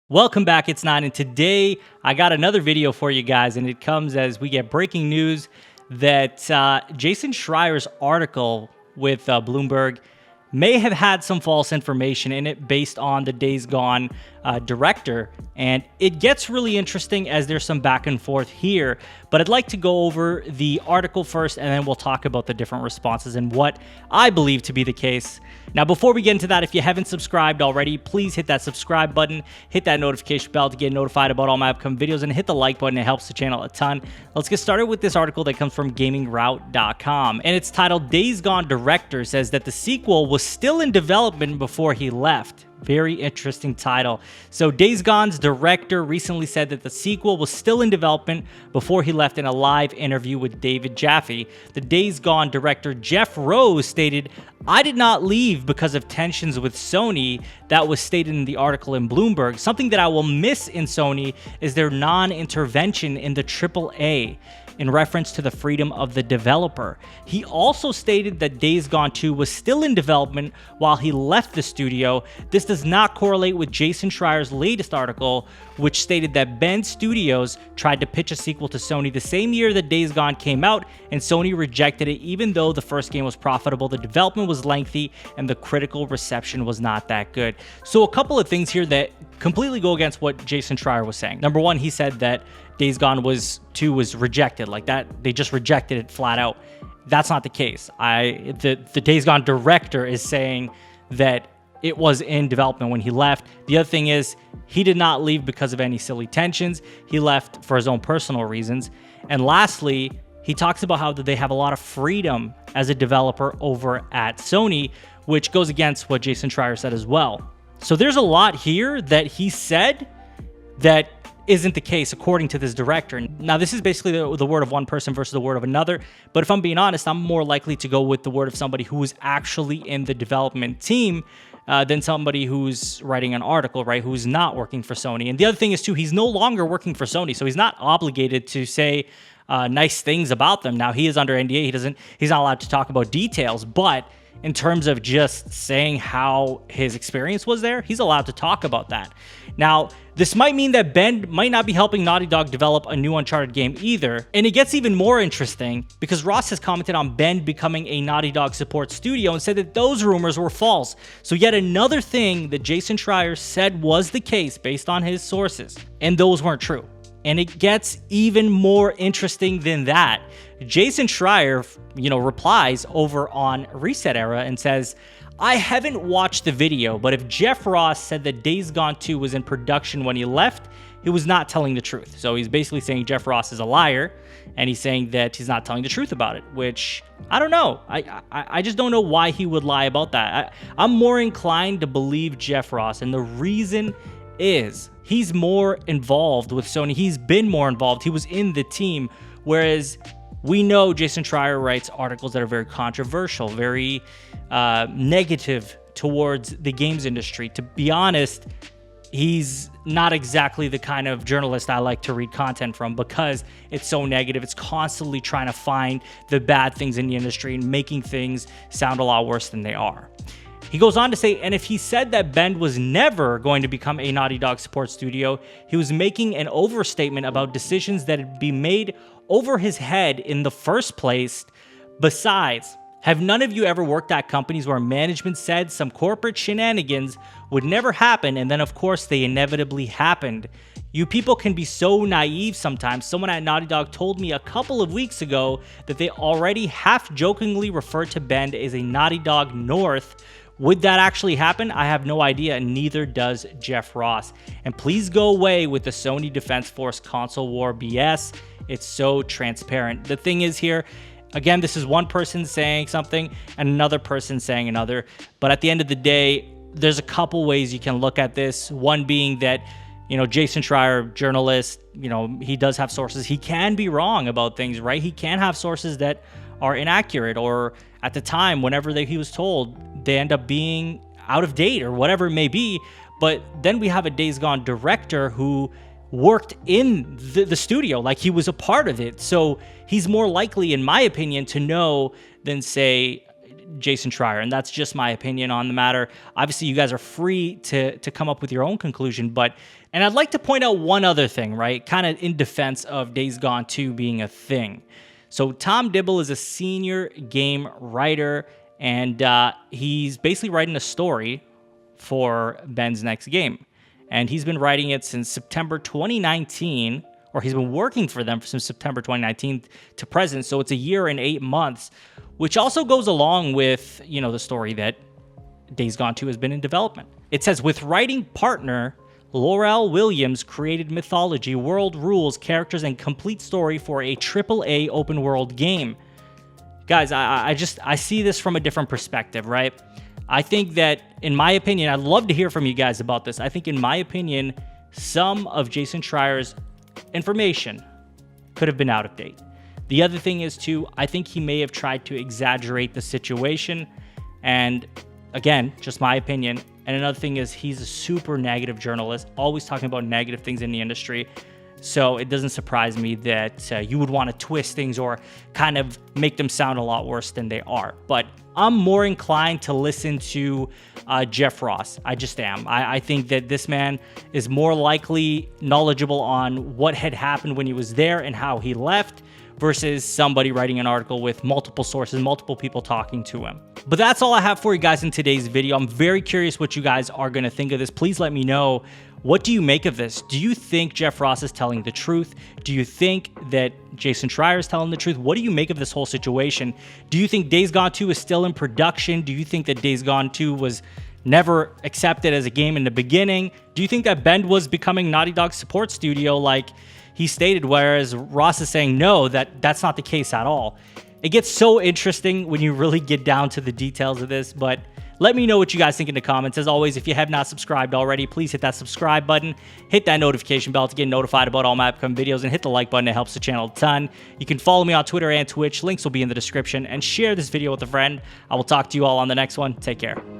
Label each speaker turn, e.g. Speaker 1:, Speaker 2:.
Speaker 1: Welcome back, it's Nine, and today I got another video for you guys, and it comes as we get breaking news that Jason Schrier's article with Bloomberg may have had some false information in it based on the Days Gone director, and it gets really interesting as there's some back and forth here, but I'd like to go over the article first, and then we'll talk about the different responses and what I believe to be the case. Now, before we get into that, if you haven't subscribed already, please hit that subscribe button, hit that notification bell to get notified about all my upcoming videos, and hit the like button. It helps the channel a ton. Let's get started with this article that comes from GamingRoute.com, and it's titled Days Gone Director Says That the Sequel Was Still in Development Before He Left. Very interesting title. So Days Gone's director recently said that the sequel was still in development before he left in a live interview with David Jaffe. The Days Gone director Jeff Rose stated, "I did not leave because of tensions with Sony." That was stated in the article in Bloomberg. "Something that I will miss in Sony is their non-intervention in the AAA. In reference to the freedom of the developer. He also stated that Days Gone 2 was still in development while he left the studio. This does not correlate with Jason Schrier's latest article, which stated that Bend Studios tried to pitch a sequel to Sony the same year that Days Gone came out, and Sony rejected it even though the first game was profitable, the development was lengthy, and the critical reception was not that good." So a couple of things here that completely go against what Jason Schrier was saying. Number one, he said that Days Gone 2 was rejected, like that. They just rejected it flat out. That's not the case. The Days Gone director is saying that it was in development when he left. The other thing is he did not leave because of any silly tensions. He left for his own personal reasons. And lastly, he talks about how they have a lot of freedom as a developer over at Sony, which goes against what Jason Schrier said as well. So there's a lot here that he said that isn't the case according to this director. Now, this is basically the word of one person versus the word of another, but if I'm being honest, I'm more likely to go with the word of somebody who is actually in the development team than somebody who's writing an article, right, who's not working for Sony. And the other thing is, too, he's no longer working for Sony, so he's not obligated to say nice things about them. Now, he is under NDA. He's not allowed to talk about details, but in terms of just saying how his experience was there, he's allowed to talk about that. Now, this might mean that Bend might not be helping Naughty Dog develop a new Uncharted game either. And it gets even more interesting because Ross has commented on Bend becoming a Naughty Dog support studio and said that those rumors were false. So yet another thing that Jason Schrier said was the case based on his sources, and those weren't true. And it gets even more interesting than that. Jason Schrier, replies over on Reset Era and says, "I haven't watched the video, but if Jeff Ross said that Days Gone 2 was in production when he left, he was not telling the truth." So he's basically saying Jeff Ross is a liar, and he's saying that he's not telling the truth about it, which I don't know. I just don't know why he would lie about that. I'm more inclined to believe Jeff Ross, and the reason is he's more involved with Sony. He's been more involved. He was in the team, whereas we know Jason Schrier writes articles that are very controversial, very negative towards the games industry. To be honest, he's not exactly the kind of journalist I like to read content from because it's so negative. It's constantly trying to find the bad things in the industry and making things sound a lot worse than they are. He goes on to say, and if he said that Bend was never going to become a Naughty Dog support studio, he was making an overstatement about decisions that had been made over his head in the first place. Besides, have none of you ever worked at companies where management said some corporate shenanigans would never happen, and then of course they inevitably happened? You people can be so naive sometimes. Someone at Naughty Dog told me a couple of weeks ago that they already half-jokingly referred to Bend as a Naughty Dog North. Would that actually happen? I have no idea, and neither does Jeff Ross. And please go away with the Sony Defense Force console war BS. It's so transparent. The thing is here, again, this is one person saying something and another person saying another. But at the end of the day, there's a couple ways you can look at this. One being that, Jason Schrier, journalist, he does have sources. He can be wrong about things, right? He can have sources that are inaccurate, or at the time, whenever he was told, they end up being out of date or whatever it may be. But then we have a Days Gone director who worked in the studio, like he was a part of it. So he's more likely, in my opinion, to know than, say, Jason Schrier, and that's just my opinion on the matter. Obviously, you guys are free to come up with your own conclusion, and I'd like to point out one other thing, right? Kind of in defense of Days Gone 2 being a thing. So Tom Dibble is a senior game writer, and he's basically writing a story for Ben's next game. And he's been writing it since September 2019, or he's been working for them since September 2019 to present. So it's a year and 8 months, which also goes along with, the story that Days Gone 2 has been in development. It says, with writing partner Laurel Williams created mythology, world rules, characters, and complete story for a AAA open world game. Guys, I see this from a different perspective, right? I think that, in my opinion, I'd love to hear from you guys about this. I think, in my opinion, some of Jason Schrier's information could have been out of date. The other thing is, too, I think he may have tried to exaggerate the situation. And again, just my opinion. And another thing is, he's a super negative journalist, always talking about negative things in the industry. So it doesn't surprise me that you would want to twist things or kind of make them sound a lot worse than they are. But I'm more inclined to listen to Jeff Ross. I just am. I think that this man is more likely knowledgeable on what had happened when he was there and how he left versus somebody writing an article with multiple sources, multiple people talking to him. But that's all I have for you guys in today's video. I'm very curious what you guys are going to think of this. Please let me know. What do you make of this? Do you think Jeff Ross is telling the truth? Do you think that Jason Schrier is telling the truth? What do you make of this whole situation? Do you think Days Gone 2 is still in production? Do you think that Days Gone 2 was never accepted as a game in the beginning? Do you think that Bend was becoming Naughty Dog's support studio like he stated, whereas Ross is saying no, that's not the case at all? It gets so interesting when you really get down to the details of this, but let me know what you guys think in the comments. As always, if you have not subscribed already, please hit that subscribe button, hit that notification bell to get notified about all my upcoming videos, and hit the like button. It helps the channel a ton. You can follow me on Twitter and Twitch. Links will be in the description, and share this video with a friend. I will talk to you all on the next one. Take care.